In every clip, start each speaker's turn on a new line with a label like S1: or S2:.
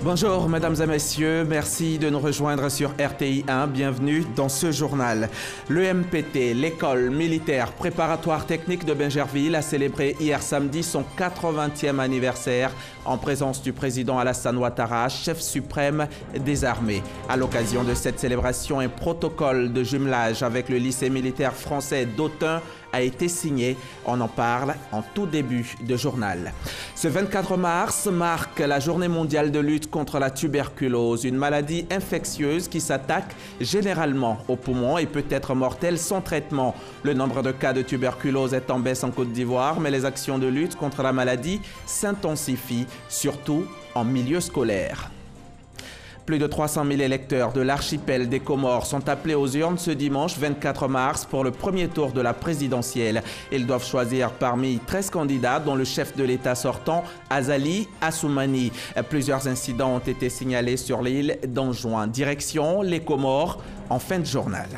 S1: Bonjour mesdames et messieurs, merci de nous rejoindre sur RTI 1, bienvenue dans ce journal. L'EMPT, l'école militaire préparatoire technique de Bingerville, a célébré hier samedi son 80e anniversaire en présence du président Alassane Ouattara, chef suprême des armées. À l'occasion de cette célébration, un protocole de jumelage avec le lycée militaire français d'Autun a été signé. On en parle en tout début de journal. Ce 24 mars marque la journée mondiale de lutte contre la tuberculose, une maladie infectieuse qui s'attaque généralement aux poumons et peut être mortelle sans traitement. Le nombre de cas de tuberculose est en baisse en Côte d'Ivoire, mais les actions de lutte contre la maladie s'intensifient, surtout en milieu scolaire. Plus de 300 000 électeurs de l'archipel des Comores sont appelés aux urnes ce dimanche 24 mars pour le premier tour de la présidentielle. Ils doivent choisir parmi 13 candidats, dont le chef de l'État sortant, Azali Assoumani. Plusieurs incidents ont été signalés sur l'île d'Anjouan. Direction les Comores en fin de journal.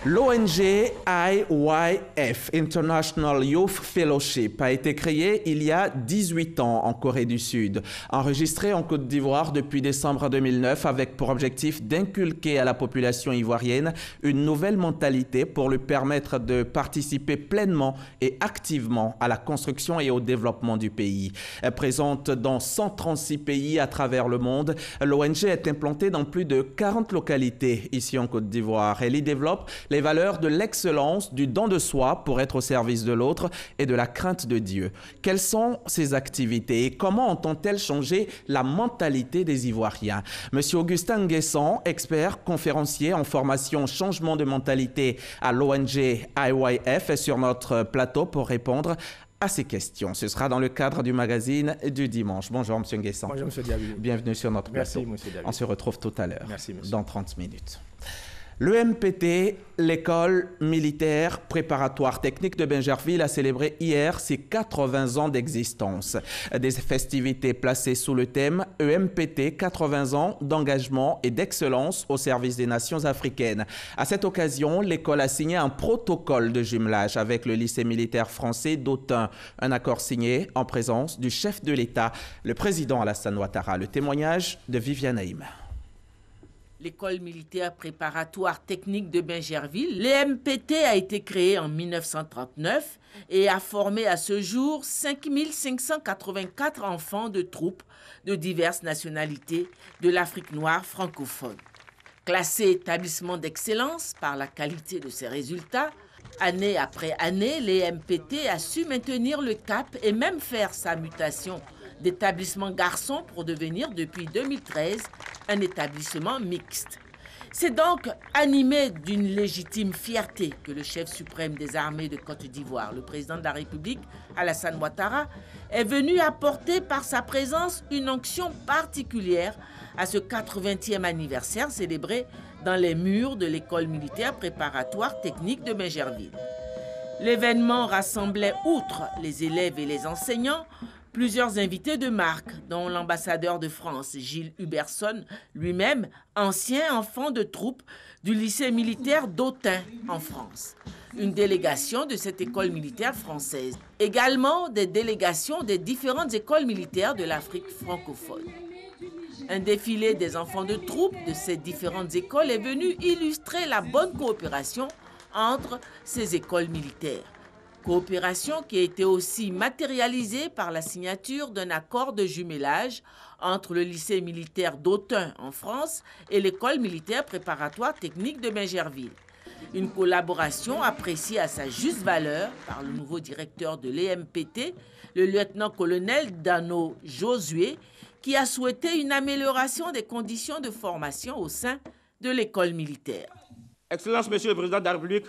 S1: L'ONG IYF, International Youth Fellowship, a été créée il y a 18 ans en Corée du Sud. Enregistrée en Côte d'Ivoire depuis décembre 2009 avec pour objectif d'inculquer à la population ivoirienne une nouvelle mentalité pour lui permettre de participer pleinement et activement à la construction et au développement du pays. Présente dans 136 pays à travers le monde, l'ONG est implantée dans plus de 40 localités ici en Côte d'Ivoire. Elle y développe les valeurs de l'excellence, du don de soi pour être au service de l'autre et de la crainte de Dieu. Quelles sont ces activités et comment entend-elle changer la mentalité des Ivoiriens? Monsieur Augustin Nguessan, expert, conférencier en formation changement de mentalité à l'ONG IYF, est sur notre plateau pour répondre à ces questions. Ce sera dans le cadre du magazine du dimanche. Bonjour, Monsieur Nguessan.
S2: Bonjour, Monsieur Diaby.
S1: Bienvenue sur notre plateau.
S2: Merci, Monsieur Diaby.
S1: On se retrouve tout à l'heure, dans 30 minutes. L'EMPT, l'école militaire préparatoire technique de Bingerville, a célébré hier ses 80 ans d'existence. Des festivités placées sous le thème EMPT, 80 ans d'engagement et d'excellence au service des nations africaines. À cette occasion, l'école a signé un protocole de jumelage avec le lycée militaire français d'Autun. Un accord signé en présence du chef de l'État, le président Alassane Ouattara. Le témoignage de Viviane Haïm.
S3: L'école militaire préparatoire technique de Bingerville, l'EMPT, a été créée en 1939 et a formé à ce jour 5 584 enfants de troupes de diverses nationalités de l'Afrique noire francophone. Classé établissement d'excellence par la qualité de ses résultats, année après année, l'EMPT a su maintenir le cap et même faire sa mutation d'établissement garçon pour devenir depuis 2013 un établissement mixte. C'est donc animé d'une légitime fierté que le chef suprême des armées de Côte d'Ivoire, le président de la République, Alassane Ouattara, est venu apporter par sa présence une onction particulière à ce 80e anniversaire célébré dans les murs de l'école militaire préparatoire technique de Bingerville. L'événement rassemblait, outre les élèves et les enseignants, plusieurs invités de marque, dont l'ambassadeur de France, Gilles Huberson, lui-même ancien enfant de troupe du lycée militaire d'Autun en France. Une délégation de cette école militaire française. Également des délégations des différentes écoles militaires de l'Afrique francophone. Un défilé des enfants de troupe de ces différentes écoles est venu illustrer la bonne coopération entre ces écoles militaires. Coopération qui a été aussi matérialisée par la signature d'un accord de jumelage entre le lycée militaire d'Autun en France et l'école militaire préparatoire technique de Bingerville. Une collaboration appréciée à sa juste valeur par le nouveau directeur de l'EMPT, le lieutenant-colonel Dano Josué, qui a souhaité une amélioration des conditions de formation au sein de l'école militaire.
S4: Excellence, Monsieur le Président de la République,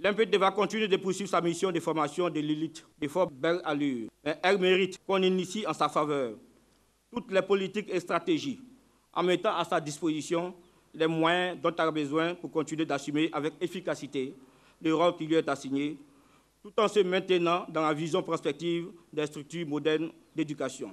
S4: l'EMPT va continuer de poursuivre sa mission de formation de l'élite de fort belle allure. Mais elle mérite qu'on initie en sa faveur toutes les politiques et stratégies en mettant à sa disposition les moyens dont elle a besoin pour continuer d'assumer avec efficacité le rôle qui lui est assigné, tout en se maintenant dans la vision prospective des structures modernes d'éducation.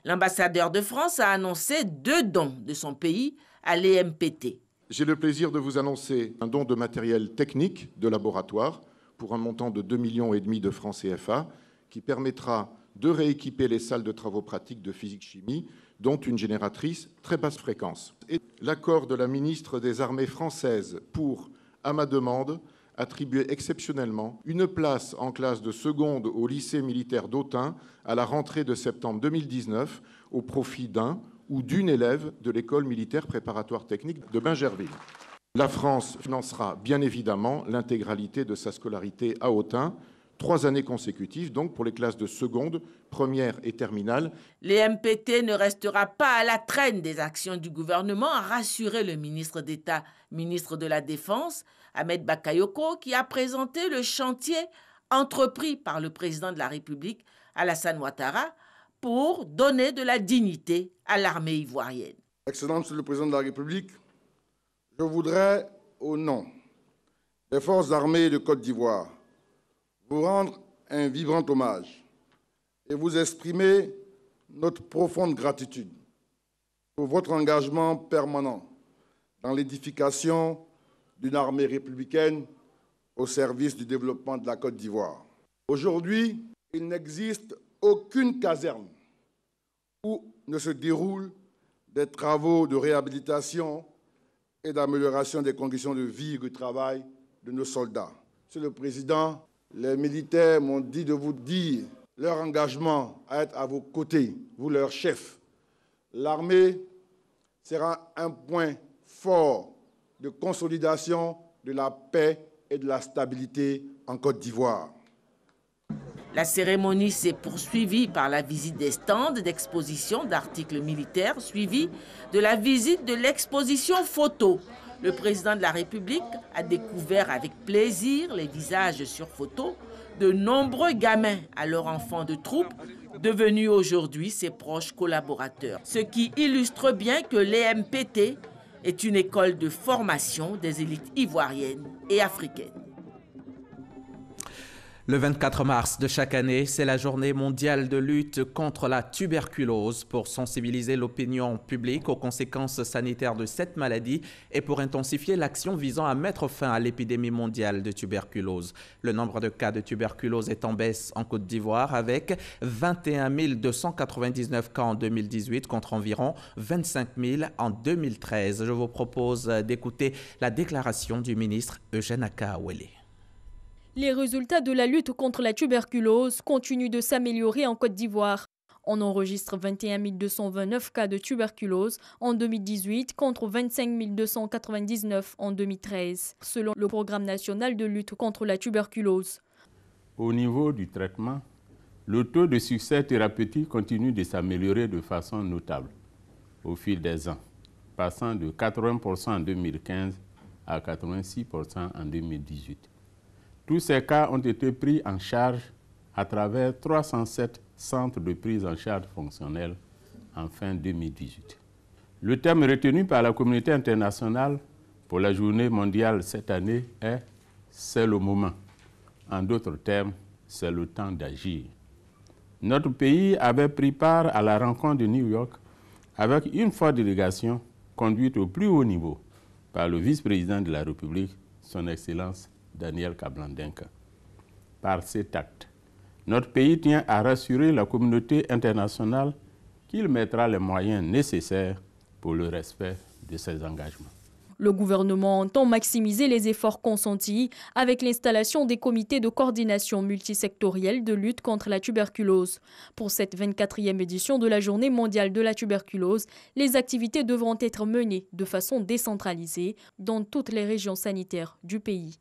S3: L'ambassadeur de France a annoncé 2 dons de son pays à l'EMPT.
S5: J'ai le plaisir de vous annoncer un don de matériel technique de laboratoire pour un montant de 2,5 millions de francs CFA qui permettra de rééquiper les salles de travaux pratiques de physique-chimie, dont une génératrice très basse fréquence. Et l'accord de la ministre des Armées françaises pour, à ma demande, attribuer exceptionnellement une place en classe de seconde au lycée militaire d'Autun à la rentrée de septembre 2019 au profit d'un ou d'une élève de l'école militaire préparatoire technique de Bingerville. La France financera bien évidemment l'intégralité de sa scolarité à Autun, 3 années consécutives, donc pour les classes de seconde, première et terminale.
S3: L'EMPT ne restera pas à la traîne des actions du gouvernement, a rassuré le ministre d'État, ministre de la Défense, Ahmed Bakayoko, qui a présenté le chantier entrepris par le président de la République, Alassane Ouattara, pour donner de la dignité à l'armée ivoirienne.
S2: Excellent Monsieur le Président de la République, je voudrais, au nom des forces armées de Côte d'Ivoire, vous rendre un vibrant hommage et vous exprimer notre profonde gratitude pour votre engagement permanent dans l'édification d'une armée républicaine au service du développement de la Côte d'Ivoire. Aujourd'hui, il n'existe aucune caserne où ne se déroulent des travaux de réhabilitation et d'amélioration des conditions de vie et de travail de nos soldats. Monsieur le Président, les militaires m'ont dit de vous dire leur engagement à être à vos côtés, vous leur chef. L'armée sera un point fort de consolidation de la paix et de la stabilité en Côte d'Ivoire.
S3: La cérémonie s'est poursuivie par la visite des stands d'exposition d'articles militaires, suivie de la visite de l'exposition photo. Le président de la République a découvert avec plaisir les visages sur photo de nombreux gamins, alors enfants de troupe, devenus aujourd'hui ses proches collaborateurs. Ce qui illustre bien que l'EMPT est une école de formation des élites ivoiriennes et africaines.
S1: Le 24 mars de chaque année, c'est la journée mondiale de lutte contre la tuberculose pour sensibiliser l'opinion publique aux conséquences sanitaires de cette maladie et pour intensifier l'action visant à mettre fin à l'épidémie mondiale de tuberculose. Le nombre de cas de tuberculose est en baisse en Côte d'Ivoire avec 21 299 cas en 2018 contre environ 25 000 en 2013. Je vous propose d'écouter la déclaration du ministre Eugène Akaawele.
S6: Les résultats de la lutte contre la tuberculose continuent de s'améliorer en Côte d'Ivoire. On enregistre 21 229 cas de tuberculose en 2018 contre 25 299 en 2013, selon le Programme national de lutte contre la tuberculose.
S7: Au niveau du traitement, le taux de succès thérapeutique continue de s'améliorer de façon notable au fil des ans, passant de 80% en 2015 à 86% en 2018. Tous ces cas ont été pris en charge à travers 307 centres de prise en charge fonctionnelle en fin 2018. Le thème retenu par la communauté internationale pour la journée mondiale cette année est « C'est le moment ». En d'autres termes, c'est le temps d'agir. Notre pays avait pris part à la rencontre de New York avec une forte délégation conduite au plus haut niveau par le vice-président de la République, son Excellence Daniel Kablandenka. Par cet acte, notre pays tient à rassurer la communauté internationale qu'il mettra les moyens nécessaires pour le respect de ses engagements.
S6: Le gouvernement entend maximiser les efforts consentis avec l'installation des comités de coordination multisectorielle de lutte contre la tuberculose. Pour cette 24e édition de la Journée mondiale de la tuberculose, les activités devront être menées de façon décentralisée dans toutes les régions sanitaires du pays.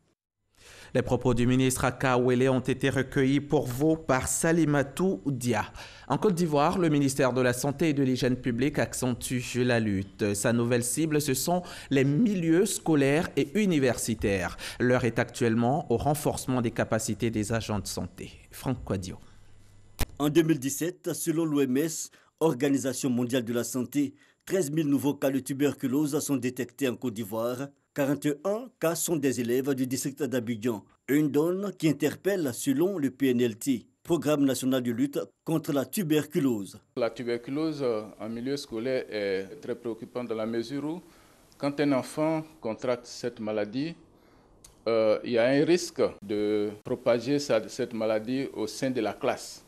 S1: Les propos du ministre Akaawele ont été recueillis pour vous par Salimatou Dia. En Côte d'Ivoire, le ministère de la Santé et de l'Hygiène publique accentue la lutte. Sa nouvelle cible, ce sont les milieux scolaires et universitaires. L'heure est actuellement au renforcement des capacités des agents de santé. Franck Quadio.
S8: En 2017, selon l'OMS, Organisation mondiale de la santé, 13 000 nouveaux cas de tuberculose sont détectés en Côte d'Ivoire. 41 cas sont des élèves du district d'Abidjan. Une donne qui interpelle selon le PNLT, Programme national de lutte contre la tuberculose.
S9: La tuberculose en milieu scolaire est très préoccupante dans la mesure où, quand un enfant contracte cette maladie, il y a un risque de propager cette maladie au sein de la classe.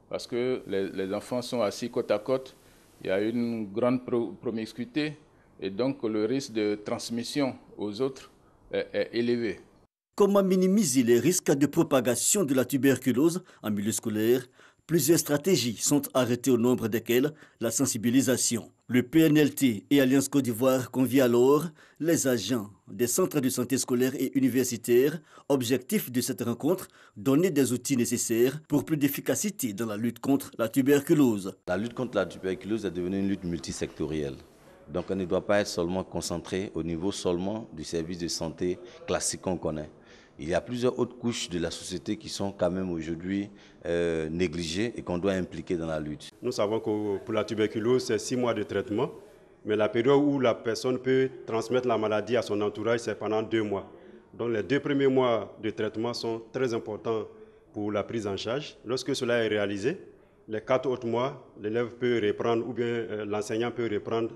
S9: parce que les enfants sont assis côte à côte, il y a une grande promiscuité et donc le risque de transmission aux autres est élevé.
S8: Comment minimiser les risques de propagation de la tuberculose en milieu scolaire? Plusieurs stratégies sont arrêtées, au nombre desquelles la sensibilisation. Le PNLT et Alliance Côte d'Ivoire convient alors les agents des centres de santé scolaires et universitaires. Objectif de cette rencontre, donner des outils nécessaires pour plus d'efficacité dans la lutte contre la tuberculose.
S10: La lutte contre la tuberculose est devenue une lutte multisectorielle. Donc elle ne doit pas être seulement concentrée au niveau seulement du service de santé classique qu'on connaît. Il y a plusieurs autres couches de la société qui sont quand même aujourd'hui négligées et qu'on doit impliquer dans la lutte.
S11: Nous savons que pour la tuberculose, c'est 6 mois de traitement, mais la période où la personne peut transmettre la maladie à son entourage, c'est pendant 2 mois. Donc les 2 premiers mois de traitement sont très importants pour la prise en charge. Lorsque cela est réalisé, les 4 autres mois, l'élève peut reprendre ou bien l'enseignant peut reprendre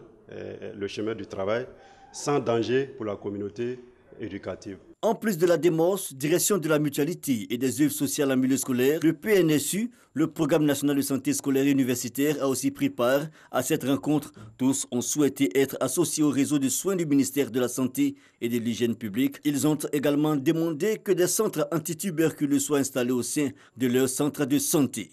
S11: le chemin du travail sans danger pour la communauté éducative.
S8: En plus de la démence, direction de la mutualité et des œuvres sociales en milieu scolaire, le PNSU, le Programme national de santé scolaire et universitaire, a aussi pris part à cette rencontre. Tous ont souhaité être associés au réseau de soins du ministère de la Santé et de l'Hygiène publique. Ils ont également demandé que des centres antituberculeux soient installés au sein de leurs centres de santé.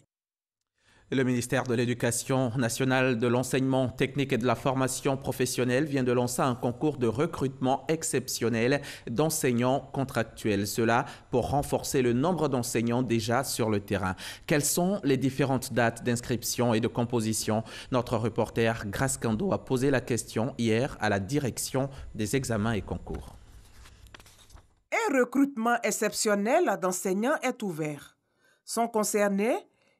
S1: Le ministère de l'Éducation nationale, de l'enseignement technique et de la formation professionnelle vient de lancer un concours de recrutement exceptionnel d'enseignants contractuels. Cela pour renforcer le nombre d'enseignants déjà sur le terrain. Quelles sont les différentes dates d'inscription et de composition? Notre reporter Grace Kando a posé la question hier à la direction des examens et concours.
S12: Un recrutement exceptionnel d'enseignants est ouvert. Sont concernés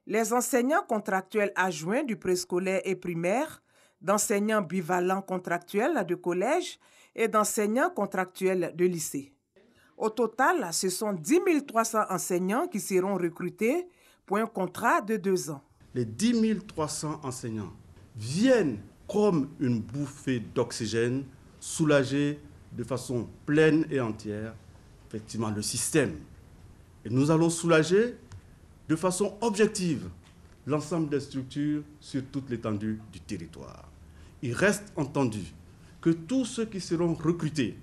S12: les enseignants contractuels adjoints du préscolaire et primaire, d'enseignants bivalents contractuels de collège et d'enseignants contractuels de lycée. Au total, ce sont 10 300 enseignants qui seront recrutés pour un contrat de 2 ans.
S13: Les 10 300 enseignants viennent comme une bouffée d'oxygène, soulager de façon pleine et entière, effectivement, le système. Et nous allons soulager de façon objective l'ensemble des structures sur toute l'étendue du territoire. Il reste entendu que tous ceux qui seront recrutés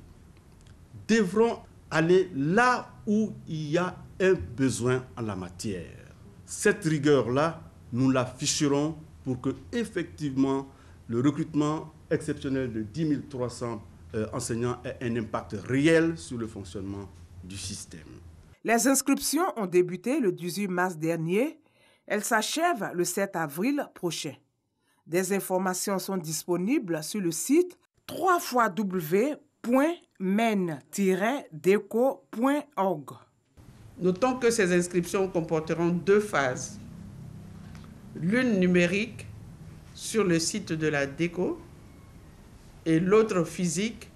S13: devront aller là où il y a un besoin en la matière. Cette rigueur-là, nous l'afficherons pour que, effectivement, le recrutement exceptionnel de 10 300 enseignants ait un impact réel sur le fonctionnement du système.
S12: Les inscriptions ont débuté le 18 mars dernier. Elles s'achèvent le 7 avril prochain. Des informations sont disponibles sur le site www.men-deco.org.
S14: Notons que ces inscriptions comporteront 2 phases. L'une numérique sur le site de la DECO et l'autre physique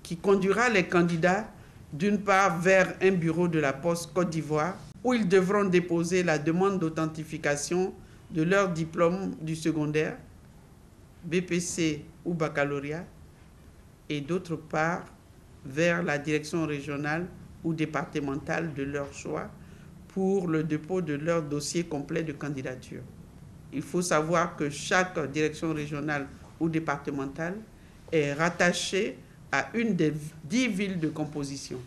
S14: qui conduira les candidats d'une part vers un bureau de la Poste Côte d'Ivoire où ils devront déposer la demande d'authentification de leur diplôme du secondaire, BPC ou baccalauréat, et d'autre part vers la direction régionale ou départementale de leur choix pour le dépôt de leur dossier complet de candidature. Il faut savoir que chaque direction régionale ou départementale est rattachée à une des 10 villes de composition.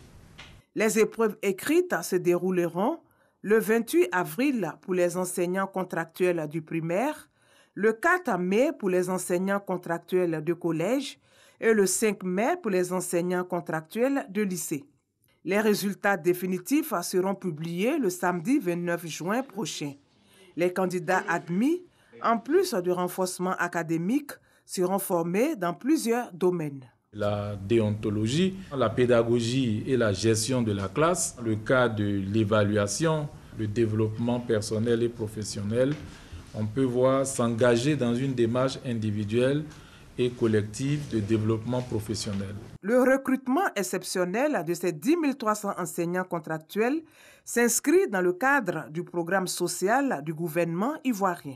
S12: Les épreuves écrites se dérouleront le 28 avril pour les enseignants contractuels du primaire, le 4 mai pour les enseignants contractuels de collège et le 5 mai pour les enseignants contractuels de lycée. Les résultats définitifs seront publiés le samedi 29 juin prochain. Les candidats admis, en plus du renforcement académique, seront formés dans plusieurs domaines.
S15: La déontologie, la pédagogie et la gestion de la classe, le cas de l'évaluation, le développement personnel et professionnel, on peut voir s'engager dans une démarche individuelle et collective de développement professionnel.
S12: Le recrutement exceptionnel de ces 10 300 enseignants contractuels s'inscrit dans le cadre du programme social du gouvernement ivoirien.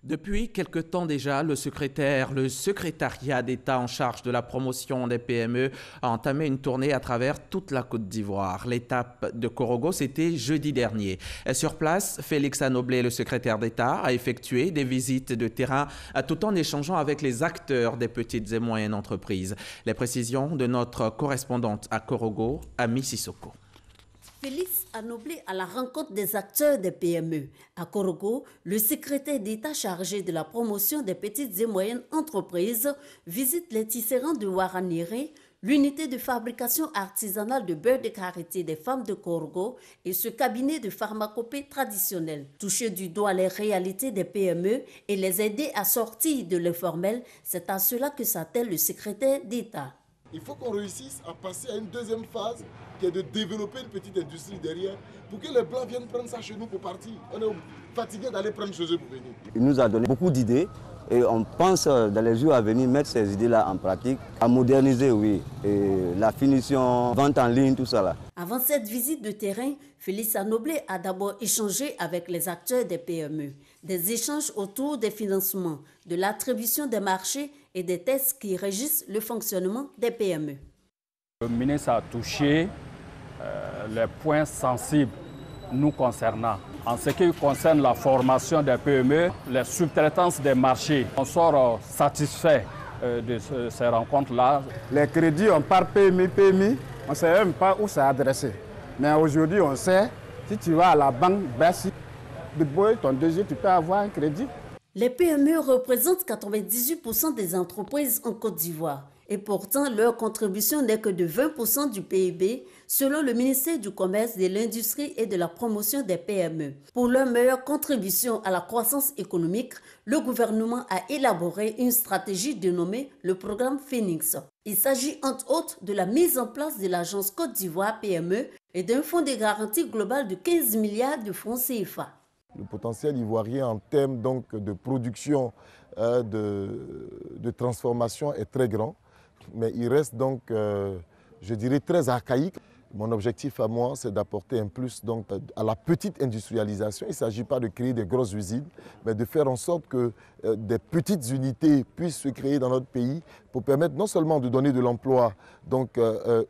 S1: Depuis quelque temps déjà, le secrétariat d'État en charge de la promotion des PME a entamé une tournée à travers toute la Côte d'Ivoire. L'étape de Korogo, c'était jeudi dernier. Sur place, Félix Anoblé, le secrétaire d'État, a effectué des visites de terrain tout en échangeant avec les acteurs des petites et moyennes entreprises. Les précisions de notre correspondante à Korogo, Ami Sissoko.
S16: Félix Anoblé à la rencontre des acteurs des PME. À Korogo, le secrétaire d'État chargé de la promotion des petites et moyennes entreprises visite les tisserands de Waranéré, l'unité de fabrication artisanale de beurre de karité des femmes de Korogo et ce cabinet de pharmacopée traditionnelle. Toucher du doigt les réalités des PME et les aider à sortir de l'informel, c'est à cela que s'attelle le secrétaire d'État.
S17: Il faut qu'on réussisse à passer à une deuxième phase qui est de développer une petite industrie derrière pour que les Blancs viennent prendre ça chez nous pour partir. On est fatigué d'aller prendre chez eux pour venir.
S18: Il nous a donné beaucoup d'idées et on pense dans les jours à venir mettre ces idées-là en pratique, à moderniser, oui, et la finition, vente en ligne, tout ça là.
S16: Avant cette visite de terrain, Félix Anoblé a d'abord échangé avec les acteurs des PME. Des échanges autour des financements, de l'attribution des marchés et des tests qui régissent le fonctionnement des PME.
S19: Le ministre a touché les points sensibles nous concernant. En ce qui concerne la formation des PME, les sous-traitances des marchés, on sort satisfait de ces rencontres-là.
S20: Les crédits, on part PMI, on ne sait même pas où c'est adressé. Mais aujourd'hui, on sait, si tu vas à la banque, Bercy, ton DG, tu peux avoir un crédit.
S16: Les PME représentent 98% des entreprises en Côte d'Ivoire. Et pourtant, leur contribution n'est que de 20% du PIB, selon le ministère du Commerce, de l'Industrie et de la Promotion des PME. Pour leur meilleure contribution à la croissance économique, le gouvernement a élaboré une stratégie dénommée le programme Phoenix. Il s'agit entre autres de la mise en place de l'agence Côte d'Ivoire PME et d'un fonds de garantie global de 15 milliards de francs CFA.
S17: Le potentiel ivoirien en termes donc, de production, de transformation est très grand. Mais il reste donc, je dirais, très archaïque. Mon objectif à moi, c'est d'apporter un plus donc, à la petite industrialisation. Il ne s'agit pas de créer des grosses usines, mais de faire en sorte que des petites unités puissent se créer dans notre pays pour permettre non seulement de donner de l'emploi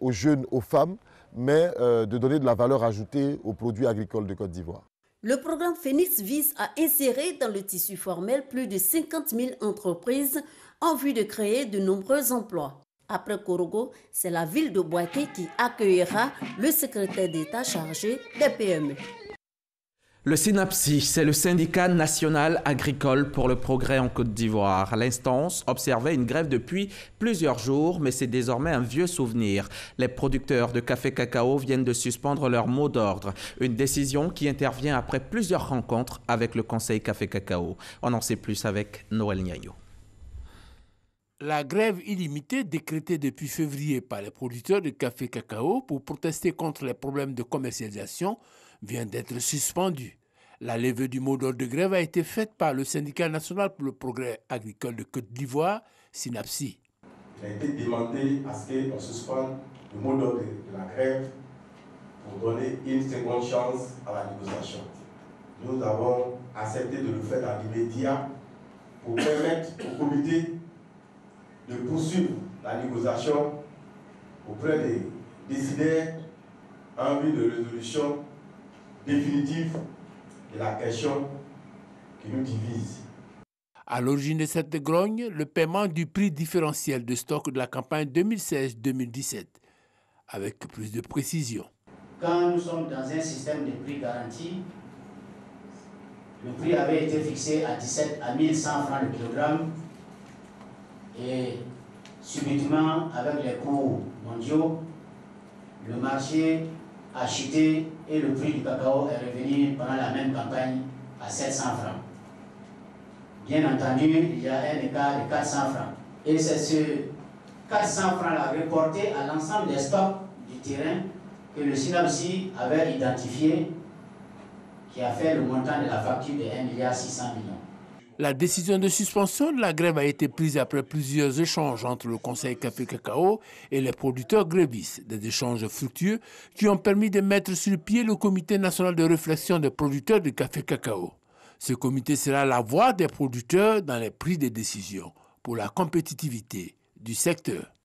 S17: aux jeunes, aux femmes, mais de donner de la valeur ajoutée aux produits agricoles de Côte d'Ivoire.
S16: Le programme Phoenix vise à insérer dans le tissu formel plus de 50 000 entreprises en vue de créer de nombreux emplois. Après Korogo, c'est la ville de Boaké qui accueillera le secrétaire d'État chargé des PME.
S1: Le SYNAPSI, c'est le syndicat national agricole pour le progrès en Côte d'Ivoire. L'instance observait une grève depuis plusieurs jours, mais c'est désormais un vieux souvenir. Les producteurs de café-cacao viennent de suspendre leur mot d'ordre. Une décision qui intervient après plusieurs rencontres avec le Conseil café-cacao. On en sait plus avec Noël Niayo.
S21: La grève illimitée décrétée depuis février par les producteurs de café-cacao pour protester contre les problèmes de commercialisation vient d'être suspendue. La levée du mot d'ordre de grève a été faite par le syndicat national pour le progrès agricole de Côte d'Ivoire, SYNAPSI.
S22: Il a été demandé à ce qu'on suspende le mot d'ordre de la grève pour donner une seconde chance à la négociation. Nous avons accepté de le faire dans l'immédiat pour permettre au comité de poursuivre la négociation auprès des décideurs en vue de résolution définitive de la question qui nous divise.
S21: À l'origine de cette grogne, le paiement du prix différentiel de stock de la campagne 2016-2017, avec plus de précision.
S23: Quand nous sommes dans un système de prix garanti, le prix avait été fixé à 1100 francs le kilogramme. Et subitement, avec les cours mondiaux, le marché a chuté et le prix du cacao est revenu pendant la même campagne à 700 francs. Bien entendu, il y a un écart de 400 francs. Et c'est ce 400 francs-là reporté à l'ensemble des stocks du terrain que le SYNAPSI avait identifié, qui a fait le montant de la facture de 1,6 milliard.
S21: La décision de suspension de la grève a été prise après plusieurs échanges entre le Conseil café-cacao et les producteurs grévistes, des échanges fructueux qui ont permis de mettre sur pied le Comité national de réflexion des producteurs de café-cacao. Ce comité sera la voix des producteurs dans les prises de décisions pour la compétitivité du secteur.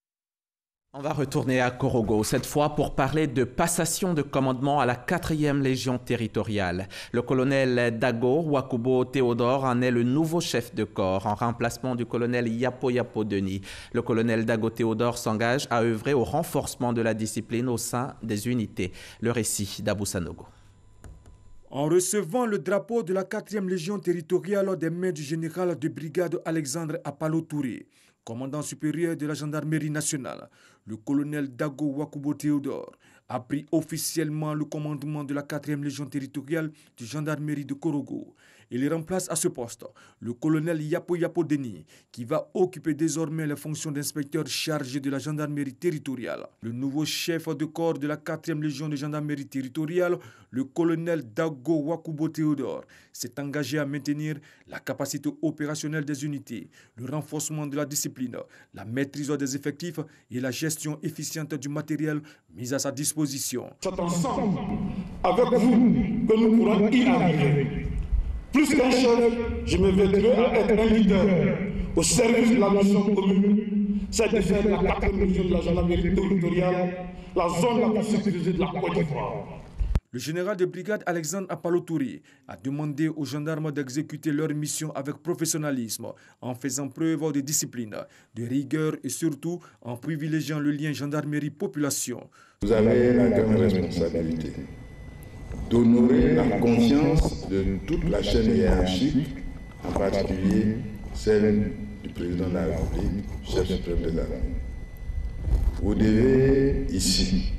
S1: On va retourner à Korogo, cette fois pour parler de passation de commandement à la 4e Légion territoriale. Le colonel Dago Wakubo Théodore en est le nouveau chef de corps, en remplacement du colonel Yapo Yapo Denis. Le colonel Dago Théodore s'engage à œuvrer au renforcement de la discipline au sein des unités. Le récit d'Abou Sanogo.
S2: En recevant le drapeau de la 4e Légion territoriale des mains du général de brigade Alexandre Apalo Touré, commandant supérieur de la gendarmerie nationale, le colonel Dago Wakubo Théodore a pris officiellement le commandement de la 4e Légion territoriale de gendarmerie de Korogo. Il remplace à ce poste le colonel Yapo Yapo Denis, qui va occuper désormais les fonctions d'inspecteur chargé de la gendarmerie territoriale. Le nouveau chef de corps de la 4e Légion de gendarmerie territoriale, le colonel Dago Wakubo Théodore, s'est engagé à maintenir la capacité opérationnelle des unités, le renforcement de la discipline, la maîtrise des effectifs et la gestion efficiente du matériel mis à sa disposition.
S4: C'est ensemble, avec vous, que nous pourrons y arriver. Plus qu'un chef, je me vêterai à être un leader au service de la mission commune, c'est de faire la 4e Légion de la gendarmerie territoriale la zone la plus sécurisée de la Côte d'Ivoire.
S2: Le général de brigade Alexandre Apalo Touré a demandé aux gendarmes d'exécuter leur mission avec professionnalisme, en faisant preuve de discipline, de rigueur et surtout en privilégiant le lien gendarmerie-population.
S22: Vous avez la grande responsabilité d'honorer la confiance de toute la chaîne hiérarchique, en particulier celle du président de la République, chef suprême des armées. Vous devez ici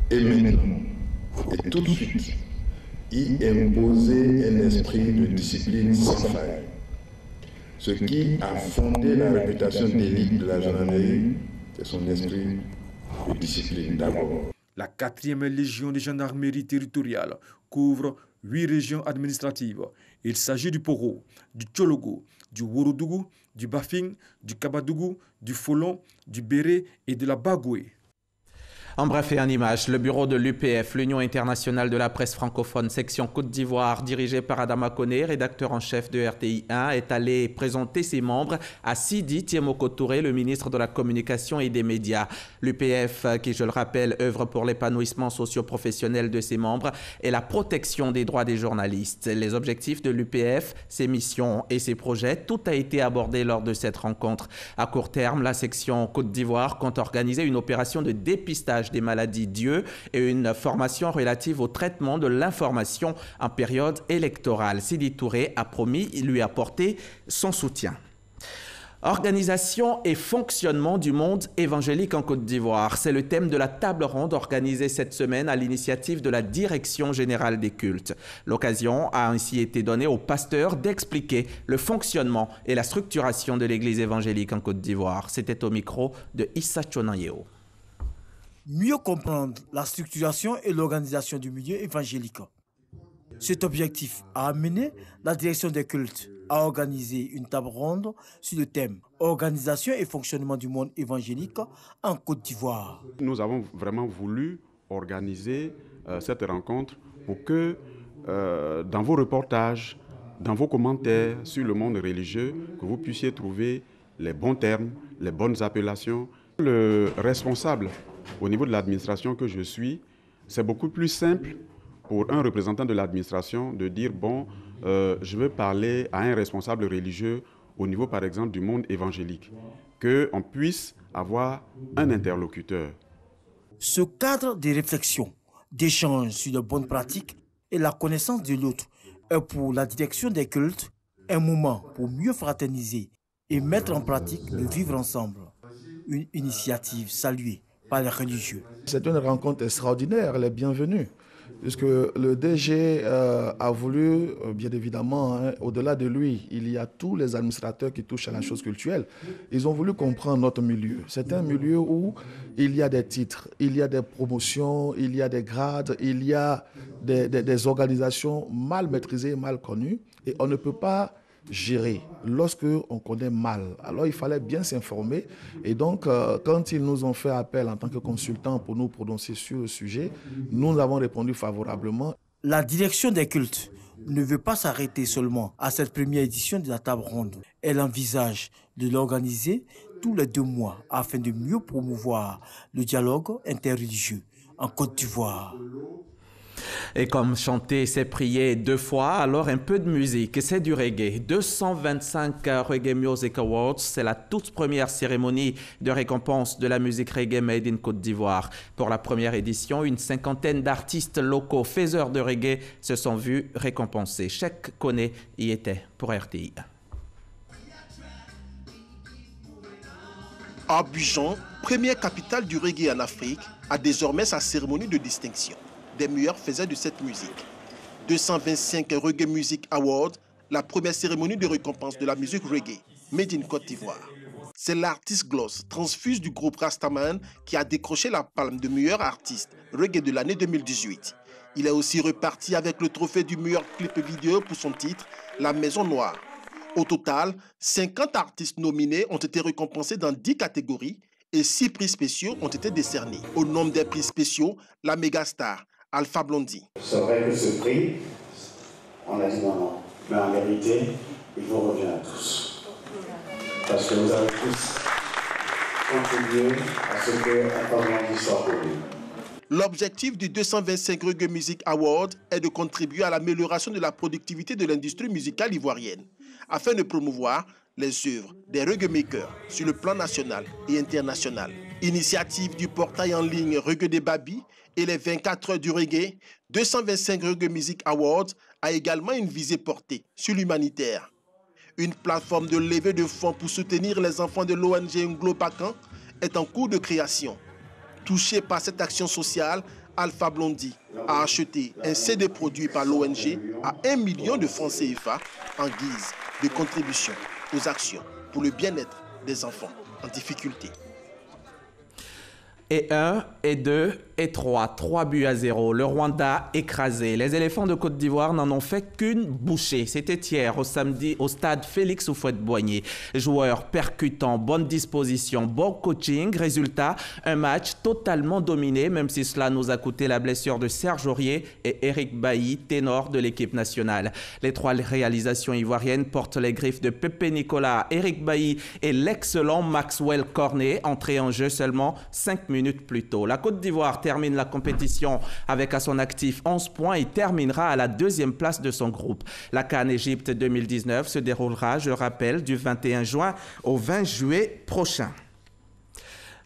S22: et maintenant et tout de suite y imposer un esprit de discipline sans faille. Ce qui a fondé la réputation d'élite de la gendarmerie, c'est son esprit de discipline d'abord.
S2: La 4e Légion de gendarmerie territoriale couvre 8 régions administratives. Il s'agit du Poro, du Tchologo, du Worodougou, du Bafing, du Kabadougou, du Folon, du Béré et de la Bagoué.
S1: En bref et en images, le bureau de l'UPF, l'Union internationale de la presse francophone, section Côte d'Ivoire, dirigé par Adama Koné, rédacteur en chef de RTI 1, est allé présenter ses membres à Sidi Tiemoko Touré, le ministre de la Communication et des Médias. L'UPF, qui je le rappelle, œuvre pour l'épanouissement socio-professionnel de ses membres et la protection des droits des journalistes. Les objectifs de l'UPF, ses missions et ses projets, tout a été abordé lors de cette rencontre. À court terme, la section Côte d'Ivoire compte organiser une opération de dépistage des maladies d'yeux et une formation relative au traitement de l'information en période électorale. Sidi Touré a promis lui apporter son soutien. Organisation et fonctionnement du monde évangélique en Côte d'Ivoire. C'est le thème de la table ronde organisée cette semaine à l'initiative de la Direction générale des cultes. L'occasion a ainsi été donnée aux pasteurs d'expliquer le fonctionnement et la structuration de l'Église évangélique en Côte d'Ivoire. C'était au micro de Issa Chonanyeo.
S5: Mieux comprendre la structuration et l'organisation du milieu évangélique. Cet objectif a amené la direction des cultes à organiser une table ronde sur le thème « Organisation et fonctionnement du monde évangélique en Côte d'Ivoire ».
S24: Nous avons vraiment voulu organiser cette rencontre pour que dans vos reportages, dans vos commentaires sur le monde religieux, que vous puissiez trouver les bons termes, les bonnes appellations. Le responsable au niveau de l'administration que je suis, c'est beaucoup plus simple pour un représentant de l'administration de dire, bon, je veux parler à un responsable religieux au niveau, par exemple, du monde évangélique, qu'on puisse avoir un interlocuteur.
S5: Ce cadre de réflexion, d'échange sur de bonnes pratiques et la connaissance de l'autre est pour la direction des cultes un moment pour mieux fraterniser et mettre en pratique le vivre ensemble. Une initiative saluée par les religieux.
S25: C'est une rencontre extraordinaire, elle est bienvenue, puisque le DG a voulu, bien évidemment, hein, au-delà de lui, il y a tous les administrateurs qui touchent à la chose culturelle. Ils ont voulu comprendre notre milieu. C'est un milieu où il y a des titres, il y a des promotions, il y a des grades, il y a des organisations mal maîtrisées, mal connues, et on ne peut pas gérer lorsque on connaît mal. Alors il fallait bien s'informer et donc quand ils nous ont fait appel en tant que consultants pour nous prononcer sur le sujet, nous avons répondu favorablement.
S5: La direction des cultes ne veut pas s'arrêter seulement à cette première édition de la table ronde. Elle envisage de l'organiser tous les 2 mois afin de mieux promouvoir le dialogue interreligieux en Côte d'Ivoire.
S1: Et comme chanter, c'est prier 2 fois, alors un peu de musique, c'est du reggae. 225 Reggae Music Awards, c'est la toute première cérémonie de récompense de la musique reggae made in Côte d'Ivoire. Pour la première édition, une 50aine d'artistes locaux faiseurs de reggae se sont vus récompensés. Cheikh Koné y était pour RTI.
S3: Abidjan, première capitale du reggae en Afrique, a désormais sa cérémonie de distinction des meilleurs faiseurs de cette musique. 225 Reggae Music Awards, la première cérémonie de récompense de la musique reggae, made in Côte d'Ivoire. C'est l'artiste Gloss, transfuse du groupe Rastaman, qui a décroché la palme de meilleur artiste reggae de l'année 2018. Il est aussi reparti avec le trophée du meilleur clip vidéo pour son titre, La Maison Noire. Au total, 50 artistes nominés ont été récompensés dans 10 catégories et 6 prix spéciaux ont été décernés. Au nombre des prix spéciaux, la mégastar Alpha Blondy.
S6: C'est vrai que ce prix, on a dit non. Mais en vérité, il vous revient à tous. Parce que vous avez tous contribué à ce que Alpha Blondy soit connu.
S3: L'objectif du 225 Reggae Music Award est de contribuer à l'amélioration de la productivité de l'industrie musicale ivoirienne, afin de promouvoir les œuvres des reggae makers sur le plan national et international. Initiative du portail en ligne Reggae des Babi et les 24 heures du reggae, 225 Reggae Music Awards a également une visée portée sur l'humanitaire. Une plateforme de levée de fonds pour soutenir les enfants de l'ONG Nglo Pakan est en cours de création. Touché par cette action sociale, Alpha Blondy a acheté un CD produit par l'ONG à 1 million de francs CFA en guise de contribution aux actions pour le bien-être des enfants en difficulté.
S1: Et 1, et 2, et 3. 3 buts à 0. Le Rwanda écrasé. Les éléphants de Côte d'Ivoire n'en ont fait qu'une bouchée. C'était hier, au samedi, au stade Félix Houphouët-Boigny. Joueurs percutants, bonne disposition, bon coaching. Résultat, un match totalement dominé, même si cela nous a coûté la blessure de Serge Aurier et Eric Bailly, ténor de l'équipe nationale. Les 3 réalisations ivoiriennes portent les griffes de Pépé Nicolas, Eric Bailly et l'excellent Maxwell Cornet, entré en jeu seulement 5 minutes plus tôt. La Côte d'Ivoire termine la compétition avec à son actif 11 points et terminera à la 2e place de son groupe. La CAN Égypte 2019 se déroulera, je le rappelle, du 21 juin au 20 juillet prochain.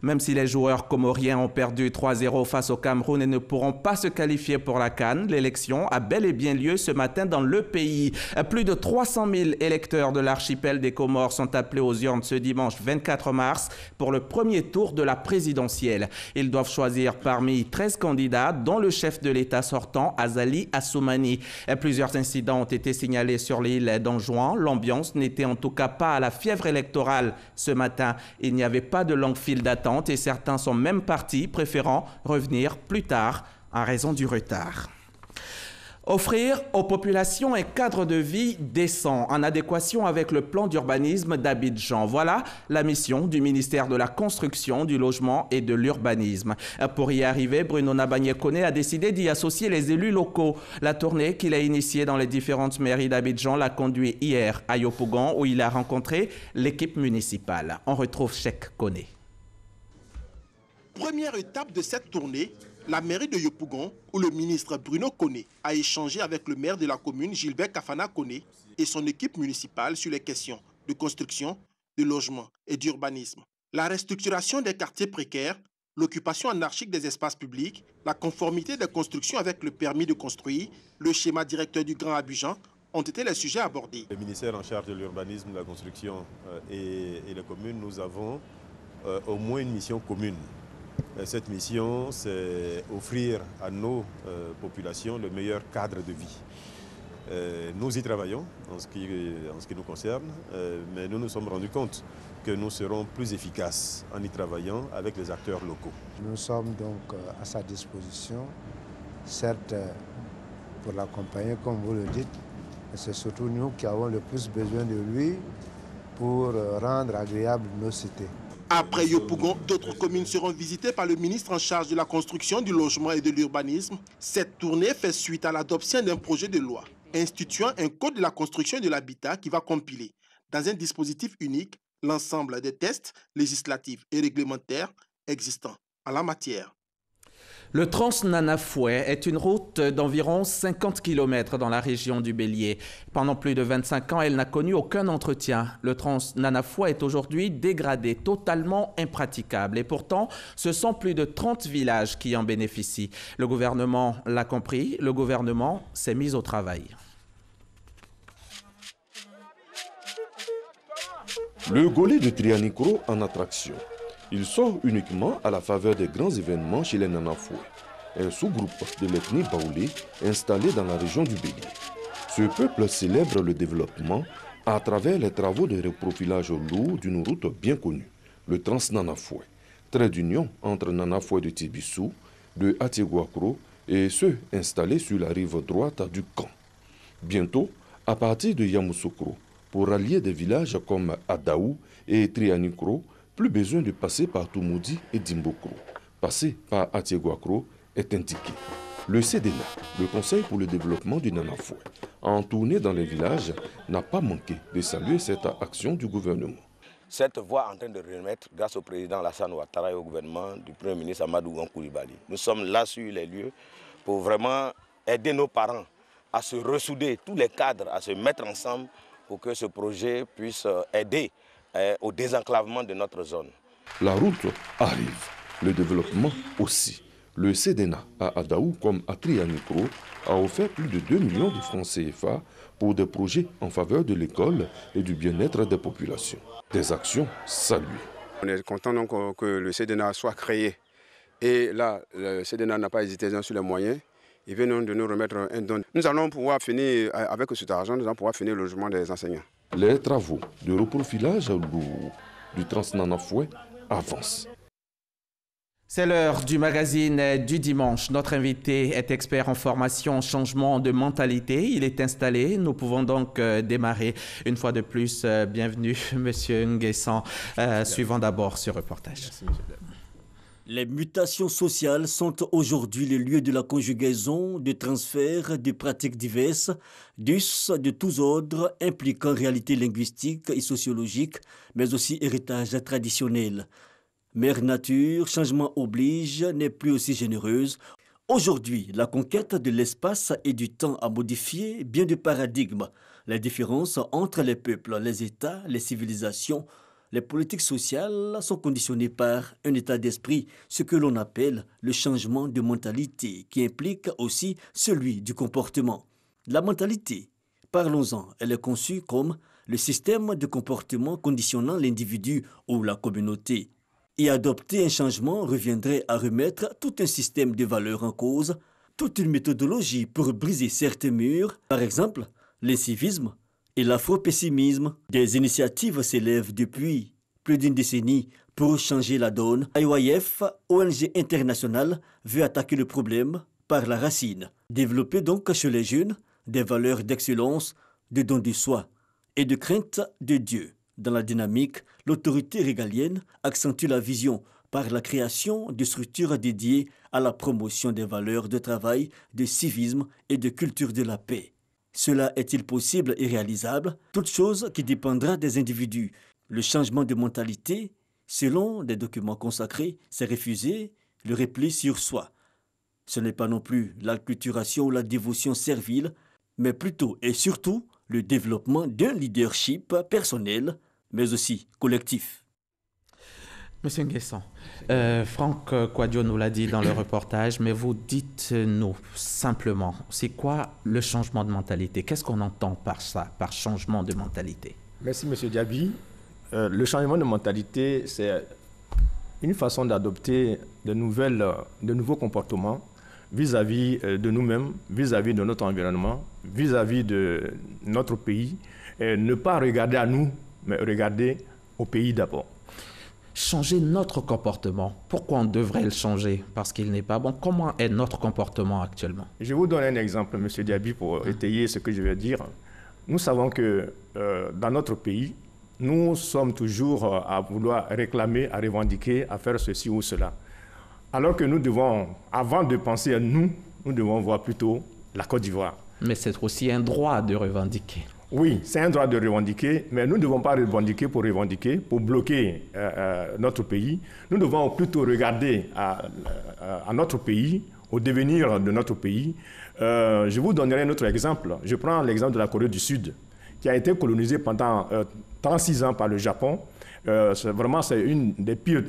S1: Même si les joueurs comoriens ont perdu 3-0 face au Cameroun et ne pourront pas se qualifier pour la CAN, l'élection a bel et bien lieu ce matin dans le pays. Plus de 300 000 électeurs de l'archipel des Comores sont appelés aux urnes ce dimanche 24 mars pour le premier tour de la présidentielle. Ils doivent choisir parmi 13 candidats, dont le chef de l'État sortant, Azali Assoumani. Plusieurs incidents ont été signalés sur l'île d'Anjouan. L'ambiance n'était en tout cas pas à la fièvre électorale ce matin. Il n'y avait pas de longue file d'attente et certains sont même partis, préférant revenir plus tard en raison du retard. Offrir aux populations un cadre de vie décent en adéquation avec le plan d'urbanisme d'Abidjan. Voilà la mission du ministère de la Construction, du Logement et de l'Urbanisme. Pour y arriver, Bruno Nabagné-Koné a décidé d'y associer les élus locaux. La tournée qu'il a initiée dans les différentes mairies d'Abidjan l'a conduit hier à Yopougon où il a rencontré l'équipe municipale. On retrouve Cheikh Koné.
S3: Première étape de cette tournée, la mairie de Yopougon, où le ministre Bruno Koné a échangé avec le maire de la commune, Gilbert Kafana Koné, et son équipe municipale sur les questions de construction, de logement et d'urbanisme. La restructuration des quartiers précaires, l'occupation anarchique des espaces publics, la conformité des constructions avec le permis de construire, le schéma directeur du Grand Abidjan ont été les sujets abordés.
S7: Le ministère en charge de l'urbanisme, de la construction et les communes, nous avons au moins une mission commune. Cette mission, c'est offrir à nos populations le meilleur cadre de vie. Nous y travaillons en ce qui nous concerne, mais nous nous sommes rendus compte que nous serons plus efficaces en y travaillant avec les acteurs locaux.
S9: Nous sommes donc à sa disposition, certes pour l'accompagner comme vous le dites, mais c'est surtout nous qui avons le plus besoin de lui pour rendre agréable nos cités.
S3: Après Yopougon, d'autres communes seront visitées par le ministre en charge de la construction, du logement et de l'urbanisme. Cette tournée fait suite à l'adoption d'un projet de loi instituant un code de la construction et de l'habitat qui va compiler, dans un dispositif unique, l'ensemble des tests législatifs et réglementaires existants en la matière.
S1: Le Trans-Nana-Foué est une route d'environ 50 km dans la région du Bélier. Pendant plus de 25 ans, elle n'a connu aucun entretien. Le Trans-Nana-Foué est aujourd'hui dégradé, totalement impraticable. Et pourtant, ce sont plus de 30 villages qui en bénéficient. Le gouvernement l'a compris, le gouvernement s'est mis au travail.
S8: Le Golé de Trianicro en attraction. Il sort uniquement à la faveur des grands événements chez les Nanafoué, un sous-groupe de l'ethnie Baoulé installé dans la région du Bélier. Ce peuple célèbre le développement à travers les travaux de reprofilage lourd d'une route bien connue, le Trans-Nanafoué, trait d'union entre Nanafoué de Tibissou, de Atieguacro et ceux installés sur la rive droite du Camp. Bientôt, à partir de Yamoussoukro, pour rallier des villages comme Adaou et Trianicro, plus besoin de passer par Toumoudi et Dimbokro. Passer par Atieguacro est indiqué. Le CDNA, le Conseil pour le développement du Nanafoué, en tournée dans les villages, n'a pas manqué de saluer cette action du gouvernement.
S10: Cette voie en train de remettre, grâce au président Alassane Ouattara et au gouvernement du Premier ministre Amadou Koulibaly. Nous sommes là sur les lieux pour vraiment aider nos parents à se ressouder, tous les cadres à se mettre ensemble pour que ce projet puisse aider au désenclavement de notre zone.
S8: La route arrive, le développement aussi. Le CDNA à Adaou comme à Trianicro a offert plus de 2 millions de francs CFA pour des projets en faveur de l'école et du bien-être des populations. Des actions saluées.
S11: On est content donc que le CDNA soit créé. Et là, le CDNA n'a pas hésité sur les moyens. Il vient de nous remettre un don. Nous allons pouvoir finir, avec cet argent, nous allons pouvoir finir le logement des enseignants.
S8: Les travaux de reprofilage lourd du Trans-Nanafoué avancent.
S1: C'est l'heure du magazine du dimanche. Notre invité est expert en formation, en changement de mentalité. Il est installé. Nous pouvons donc démarrer. Une fois de plus, bienvenue, Monsieur Nguessan. Suivant d'abord ce reportage.
S13: Merci, monsieur. Les mutations sociales sont aujourd'hui le lieu de la conjugaison, de transferts, de pratiques diverses, de tous ordres, impliquant réalité linguistique et sociologique, mais aussi héritage traditionnel. Mère nature, changement oblige, n'est plus aussi généreuse. Aujourd'hui, la conquête de l'espace et du temps a modifié bien de paradigmes. Les différences entre les peuples, les États, les civilisations, les politiques sociales sont conditionnées par un état d'esprit, ce que l'on appelle le changement de mentalité, qui implique aussi celui du comportement. La mentalité, parlons-en, elle est conçue comme le système de comportement conditionnant l'individu ou la communauté. Et adopter un changement reviendrait à remettre tout un système de valeurs en cause, toute une méthodologie pour briser certains murs, par exemple l'incivisme et l'afro-pessimisme. Des initiatives s'élèvent depuis plus d'une décennie pour changer la donne. IYF, ONG internationale, veut attaquer le problème par la racine. Développer donc chez les jeunes des valeurs d'excellence, de don de soi et de crainte de Dieu. Dans la dynamique, l'autorité régalienne accentue la vision par la création de structures dédiées à la promotion des valeurs de travail, de civisme et de culture de la paix. Cela est-il possible et réalisable? Toute chose qui dépendra des individus. Le changement de mentalité, selon des documents consacrés, c'est refuser le repli sur soi. Ce n'est pas non plus l'acculturation ou la dévotion servile, mais plutôt et surtout le développement d'un leadership personnel, mais aussi collectif.
S1: Monsieur Nguessan, Franck Kouadio nous l'a dit dans le reportage, mais vous dites-nous simplement, c'est quoi le changement de mentalité? Qu'est-ce qu'on entend par ça, par changement de mentalité?
S14: Merci, Monsieur Diaby. Le changement de mentalité, c'est une façon d'adopter de nouveaux comportements vis-à-vis de nous-mêmes, vis-à-vis de notre environnement, vis-à-vis de notre pays, et ne pas regarder à nous, mais regarder au pays d'abord.
S1: Changer notre comportement. Pourquoi on devrait le changer? Parce qu'il n'est pas bon. Comment est notre comportement actuellement?
S14: Je vous donne un exemple, M. Diaby, pour étayer ce que je vais dire. Nous savons que dans notre pays, nous sommes toujours à vouloir réclamer, à revendiquer, à faire ceci ou cela. Alors que nous devons, avant de penser à nous, nous devons voir plutôt la Côte d'Ivoire.
S1: Mais c'est aussi un droit de revendiquer.
S14: Oui, c'est un droit de revendiquer, mais nous ne devons pas revendiquer, pour bloquer notre pays. Nous devons plutôt regarder à notre pays, au devenir de notre pays. Je vous donnerai un autre exemple. Je prends l'exemple de la Corée du Sud, qui a été colonisée pendant 36 ans par le Japon. C'est une des pires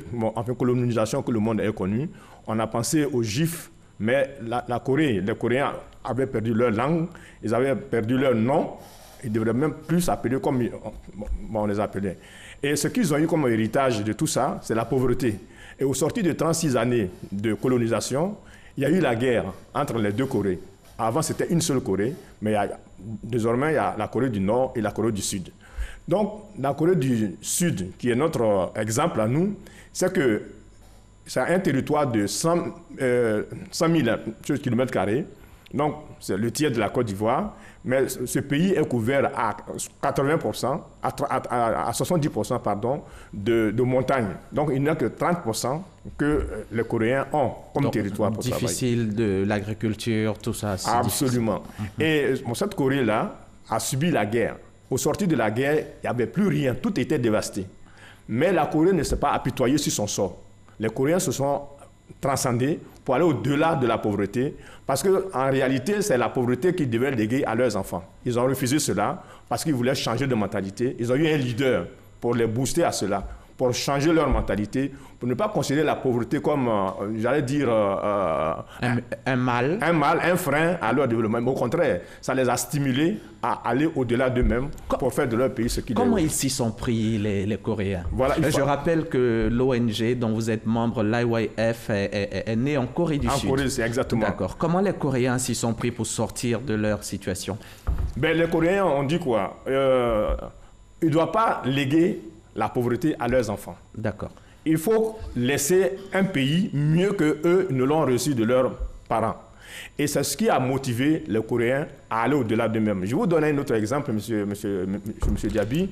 S14: colonisations que le monde ait connues. On a pensé aux Juifs, mais la Corée, les Coréens avaient perdu leur langue, ils avaient perdu leur nom. Ils devraient même plus s'appeler comme on les appelait. Et ce qu'ils ont eu comme héritage de tout ça, c'est la pauvreté. Et au sortir de 36 années de colonisation, il y a eu la guerre entre les deux Corées. Avant, c'était une seule Corée, mais désormais, il y a la Corée du Nord et la Corée du Sud. Donc, la Corée du Sud, qui est notre exemple à nous, c'est que c'est un territoire de 100 000 km². Donc, c'est le tiers de la Côte d'Ivoire. Mais ce pays est couvert à 80%, à 70% pardon, de montagnes. Donc, il n'y a que 30% que les Coréens ont comme territoire pour travailler.
S1: Difficile de l'agriculture, tout ça.
S14: Absolument. Et cette Corée-là a subi la guerre. Au sortir de la guerre, il n'y avait plus rien. Tout était dévasté. Mais la Corée ne s'est pas apitoyée sur son sort. Les Coréens se sont transcendés pour aller au-delà de la pauvreté, parce qu'en réalité, c'est la pauvreté qu'ils devaient léguer à leurs enfants. Ils ont refusé cela parce qu'ils voulaient changer de mentalité. Ils ont eu un leader pour les booster à cela, pour changer leur mentalité, pour ne pas considérer la pauvreté comme, j'allais dire,
S1: un mal.
S14: Un frein à leur développement. Mais au contraire, ça les a stimulés à aller au-delà d'eux-mêmes pour faire de leur pays ce qu'ils
S1: Comment ils s'y sont pris, les Coréens?
S14: Voilà,
S1: Je rappelle que l'ONG dont vous êtes membre, l'IYF, est née en Corée du Sud.
S14: En Corée, c'est exactement.
S1: D'accord. Comment les Coréens s'y sont pris pour sortir de leur situation?
S14: Les Coréens ont dit quoi? Ils ne doivent pas léguer la pauvreté à leurs enfants.
S1: D'accord.
S14: Il faut laisser un pays mieux que eux ne l'ont reçu de leurs parents. Et c'est ce qui a motivé les Coréens à aller au-delà d'eux-mêmes. Je vais vous donner un autre exemple, monsieur Diaby.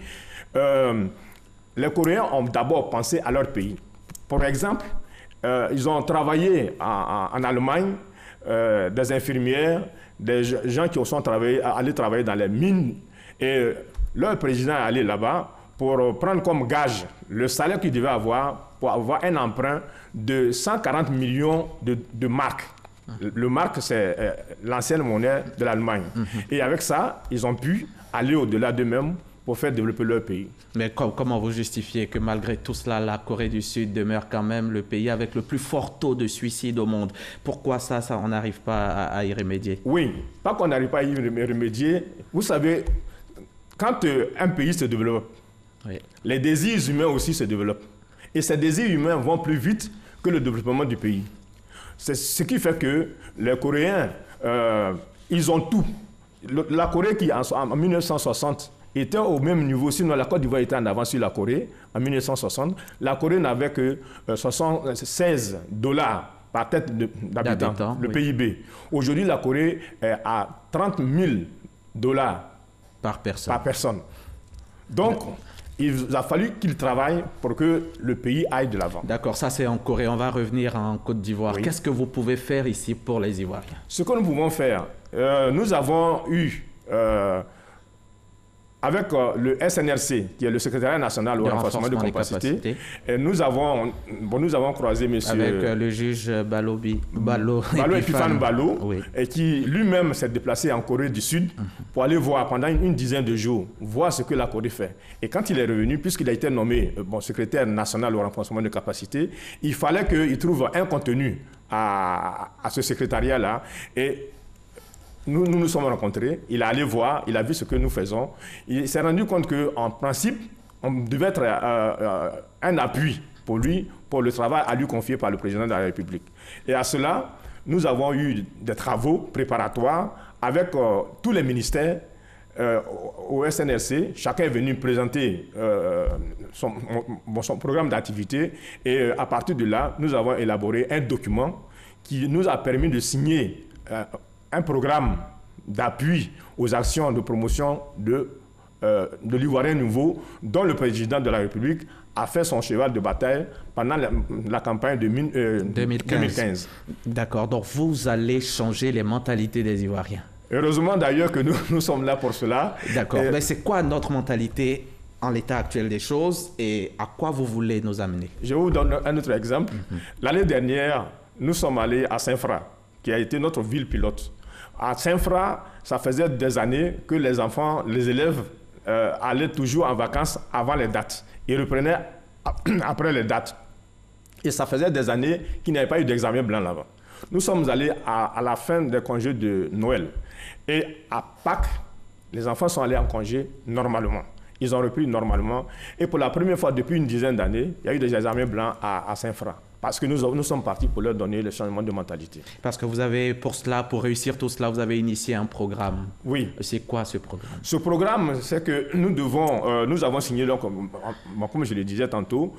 S14: Les Coréens ont d'abord pensé à leur pays. Par exemple, ils ont travaillé en Allemagne, des infirmières, des gens qui sont allés travailler dans les mines. Et leur président est allé là-bas pour prendre comme gage le salaire qu'il devait avoir pour avoir un emprunt de 140 millions de marks. Le mark, c'est l'ancienne monnaie de l'Allemagne. Et avec ça, ils ont pu aller au-delà d'eux-mêmes pour faire développer leur pays.
S1: Mais comment vous justifiez que malgré tout cela, la Corée du Sud demeure quand même le pays avec le plus fort taux de suicide au monde? Pourquoi ça on n'arrive pas à y remédier?
S14: Oui, pas qu'on n'arrive pas à y remédier. Vous savez, quand un pays se développe, oui, les désirs humains aussi se développent. Et ces désirs humains vont plus vite que le développement du pays. C'est ce qui fait que les Coréens, ils ont tout. La Corée qui, en 1960, était au même niveau, sinon la Côte d'Ivoire était en avance sur la Corée. En 1960, la Corée n'avait que 76 $ par tête d'habitant, le PIB. Aujourd'hui, la Corée est à 30 000 $
S1: par personne.
S14: Donc, il a fallu qu'ils travaillent pour que le pays aille de l'avant.
S1: D'accord, ça c'est en Corée. On va revenir en Côte d'Ivoire. Oui. Qu'est-ce que vous pouvez faire ici pour les Ivoiriens?
S14: Ce que nous pouvons faire, nous avons eu, avec le SNRC, qui est le secrétariat national au renforcement des capacités, et nous avons croisé monsieur...
S1: Avec le juge Balo
S14: Epifane Balo, oui, et qui lui-même s'est déplacé en Corée du Sud pour aller voir pendant une dizaine de jours, voir ce que la Corée fait. Et quand il est revenu, puisqu'il a été nommé secrétaire national au renforcement des capacités, il fallait qu'il trouve un contenu à ce secrétariat-là. Et nous nous sommes rencontrés, il est allé voir, il a vu ce que nous faisons. Il s'est rendu compte qu'en principe, on devait être un appui pour lui, pour le travail à lui confier par le président de la République. Et à cela, nous avons eu des travaux préparatoires avec tous les ministères au SNRC. Chacun est venu présenter son programme d'activité. Et à partir de là, nous avons élaboré un document qui nous a permis de signer un programme d'appui aux actions de promotion de l'Ivoirien nouveau, dont le président de la République a fait son cheval de bataille pendant la campagne de 2015.
S1: D'accord, donc vous allez changer les mentalités des Ivoiriens.
S14: Heureusement d'ailleurs que nous sommes là pour cela.
S1: D'accord. Mais c'est quoi notre mentalité en l'état actuel des choses et à quoi vous voulez nous amener?
S14: Je vous donne un autre exemple. L'année dernière, nous sommes allés à Saint-Fra, qui a été notre ville pilote. À Saint-Fra, ça faisait des années que les enfants, les élèves allaient toujours en vacances avant les dates. Ils reprenaient après les dates. Et ça faisait des années qu'il n'y avait pas eu d'examen blanc là-bas. Nous sommes allés à la fin des congés de Noël. Et à Pâques, les enfants sont allés en congé normalement. Ils ont repris normalement. Et pour la première fois depuis une dizaine d'années, il y a eu des examens blancs à Saint-Fra. Parce que nous sommes partis pour leur donner le changement de mentalité.
S1: Parce que vous avez, pour réussir tout cela, vous avez initié un programme.
S14: Oui.
S1: C'est quoi ce programme?
S14: Ce programme, c'est que nous avons signé, donc, comme je le disais tantôt,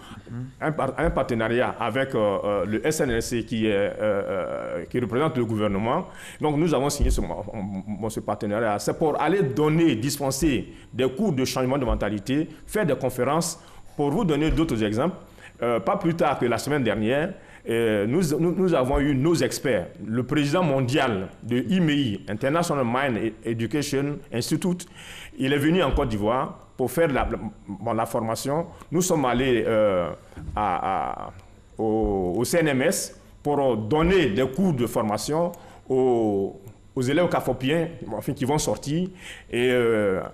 S14: un partenariat avec le SNLC qui représente le gouvernement. Donc nous avons signé ce partenariat. C'est pour aller dispenser des cours de changement de mentalité, faire des conférences. Pour vous donner d'autres exemples, pas plus tard que la semaine dernière, nous avons eu nos experts. Le président mondial de IMEI, International Mind Education Institute, il est venu en Côte d'Ivoire pour faire la formation. Nous sommes allés au CNMS pour donner des cours de formation aux élèves cafopiens qui vont sortir. Et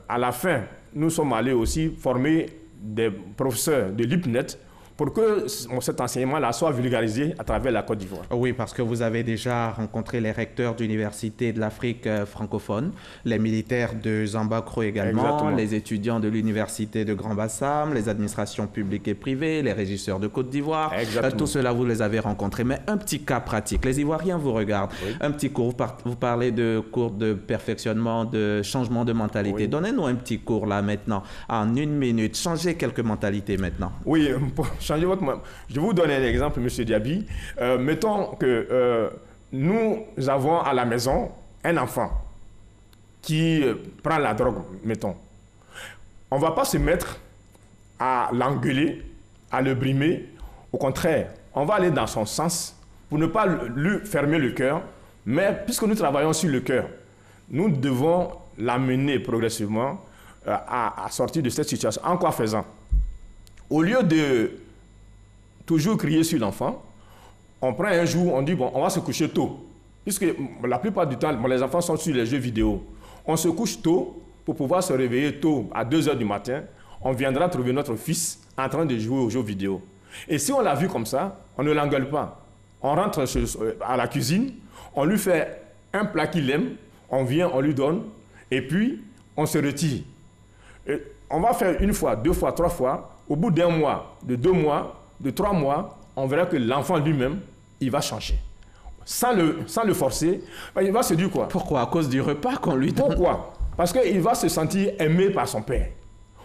S14: à la fin, nous sommes allés aussi former des professeurs de l'IPNET pour que cet enseignement-là soit vulgarisé à travers la Côte d'Ivoire.
S1: Oui, parce que vous avez déjà rencontré les recteurs d'universités de l'Afrique francophone, les militaires de Zambakro également, exactement, les étudiants de l'université de Grand-Bassam, les administrations publiques et privées, les régisseurs de Côte d'Ivoire. Tout cela, vous les avez rencontrés. Mais un petit cas pratique. Les Ivoiriens vous regardent. Oui. Un petit cours. Vous parlez de cours de perfectionnement, de changement de mentalité. Oui. Donnez-nous un petit cours là maintenant, en 1 minute. Changez quelques mentalités maintenant.
S14: Oui, changer votre... Je vais vous donner un exemple, M. Diaby. Mettons que nous avons à la maison un enfant qui prend la drogue, mettons. On ne va pas se mettre à l'engueuler, à le brimer. Au contraire, on va aller dans son sens pour ne pas lui fermer le cœur. Mais puisque nous travaillons sur le cœur, nous devons l'amener progressivement à sortir de cette situation. En quoi faisant? Au lieu de toujours crier sur l'enfant, on prend un jour, on dit, bon, on va se coucher tôt. Puisque la plupart du temps, les enfants sont sur les jeux vidéo. On se couche tôt pour pouvoir se réveiller tôt, à 2 h du matin. On viendra trouver notre fils en train de jouer aux jeux vidéo. Et si on l'a vu comme ça, on ne l'engueule pas. On rentre à la cuisine, on lui fait un plat qu'il aime, on vient, on lui donne, et puis on se retire. Et on va faire 1 fois, 2 fois, 3 fois. Au bout d'1 mois, de 2 mois, de 3 mois, on verra que l'enfant lui-même, il va changer. Sans le forcer, il va se dire quoi?
S1: Pourquoi? À cause du repas qu'on lui donne.
S14: Pourquoi? Parce qu'il va se sentir aimé par son père.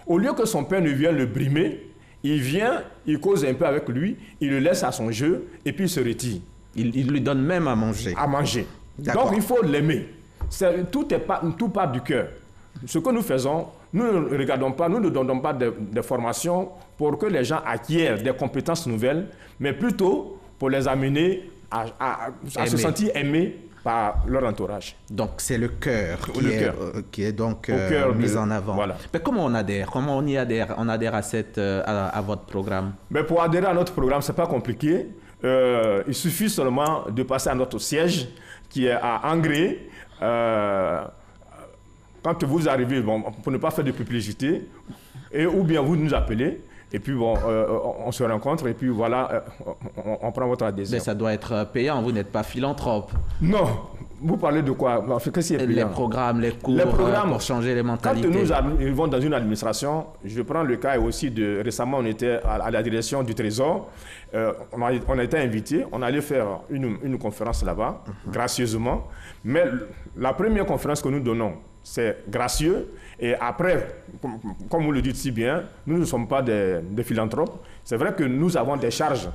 S14: Au lieu que son père ne vienne le brimer, il vient, il cause un peu avec lui, il le laisse à son jeu et puis il se retire.
S1: Il lui donne même à manger.
S14: À manger. Donc il faut l'aimer. Tout part du cœur. Ce que nous faisons, nous ne regardons pas, nous ne donnons pas de formation pour que les gens acquièrent des compétences nouvelles, mais plutôt pour les amener à se sentir aimés par leur entourage.
S1: Donc c'est le cœur qui est donc mis en avant.
S14: Voilà.
S1: Mais comment on adhère? Comment on y adhère? On adhère à votre programme?
S14: Mais pour adhérer à notre programme, ce n'est pas compliqué. Il suffit seulement de passer à notre siège qui est à Angré. Quand vous arrivez, bon, pour ne pas faire de publicité, ou bien vous nous appelez, et puis bon, on se rencontre, et puis voilà, on prend votre adhésion.
S1: Mais ça doit être payant, vous n'êtes pas philanthrope.
S14: Non, vous parlez de quoi? Qu'est-ce qui est payant?
S1: Les programmes, les cours, pour changer les mentalités.
S14: Quand nous arrivons dans une administration, je prends le cas aussi récemment on était à la direction du Trésor, on a été invités, on allait faire une conférence là-bas, gracieusement, mais la première conférence que nous donnons, c'est gracieux. Et après, comme vous le dites si bien, nous ne sommes pas des philanthropes. C'est vrai que nous avons des charges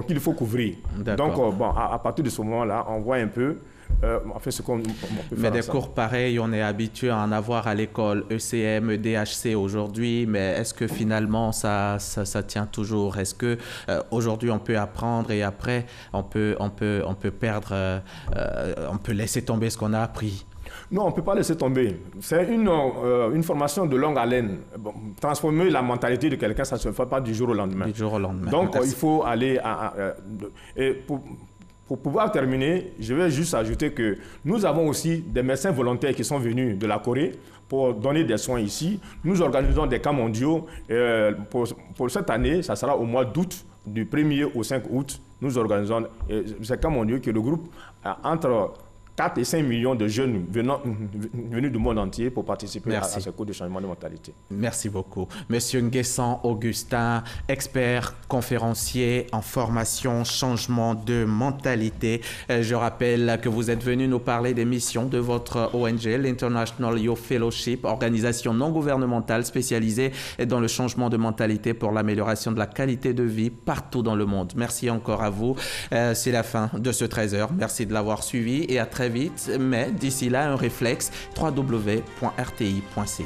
S14: qu'il faut couvrir. Donc, à partir de ce moment-là, on voit un peu ce qu'on peut faire.
S1: Mais des cours pareils, on est habitué à en avoir à l'école, ECM, EDHC aujourd'hui. Mais est-ce que finalement, ça tient toujours? Est-ce qu'aujourd'hui, on peut apprendre et après, on peut perdre, on peut laisser tomber ce qu'on a appris?
S14: Non, on ne peut pas laisser tomber. C'est une formation de longue haleine. Bon, transformer la mentalité de quelqu'un, ça ne se fait pas du jour au lendemain.
S1: Du jour au lendemain.
S14: Donc, il faut aller et pour pouvoir terminer, je vais juste ajouter que nous avons aussi des médecins volontaires qui sont venus de la Corée pour donner des soins ici. Nous organisons des camps mondiaux. Pour cette année, ça sera au mois d'août, du 1er au 5 août. Nous organisons ces camps mondiaux qui regroupent entre 4 et 5 millions de jeunes venus du monde entier pour participer à ce cours de changement de mentalité.
S1: Merci beaucoup. Monsieur Nguessan Augustin, expert, conférencier en formation, changement de mentalité. Je rappelle que vous êtes venu nous parler des missions de votre ONG, l'International Youth Fellowship, organisation non gouvernementale spécialisée dans le changement de mentalité pour l'amélioration de la qualité de vie partout dans le monde. Merci encore à vous. C'est la fin de ce 13h. Merci de l'avoir suivi et à très vite, mais d'ici là, un réflexe, www.rti.ci.